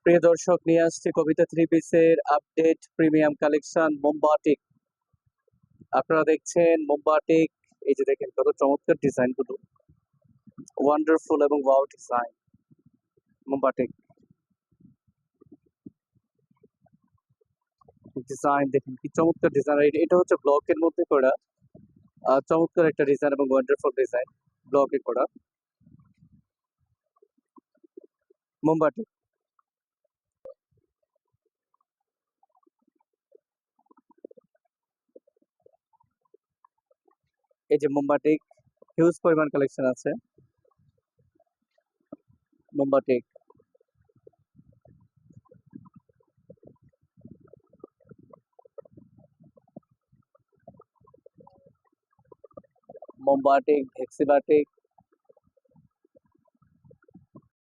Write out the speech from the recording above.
প্রিয় দর্শক, নিয়ে আসছি কবিতা থ্রি পিসের আপডেট প্রিমিয়াম কালেকশন মোমবাটিক। আপনারা দেখছেন মোমবাটিক। এই যে দেখেন কত চমৎকার ডিজাইন গুলো, ওয়ান্ডারফুল এবং ওয়াও ডিজাইন। মোমবাটিক ডিজাইন দেখেন কি চমৎকার ডিজাইন। এটা হচ্ছে ব্লকের মধ্যে করা চমৎকার একটা ডিজাইন এবং ওয়ান্ডারফুল ডিজাইন, ব্লকে করা মোমবাটিক। এই যে মোমবাটিক, হিউজ পরিমাণ কালেকশন আছে মোমবাটিক। মোমবাটিক, ভেক্সি বাটিক,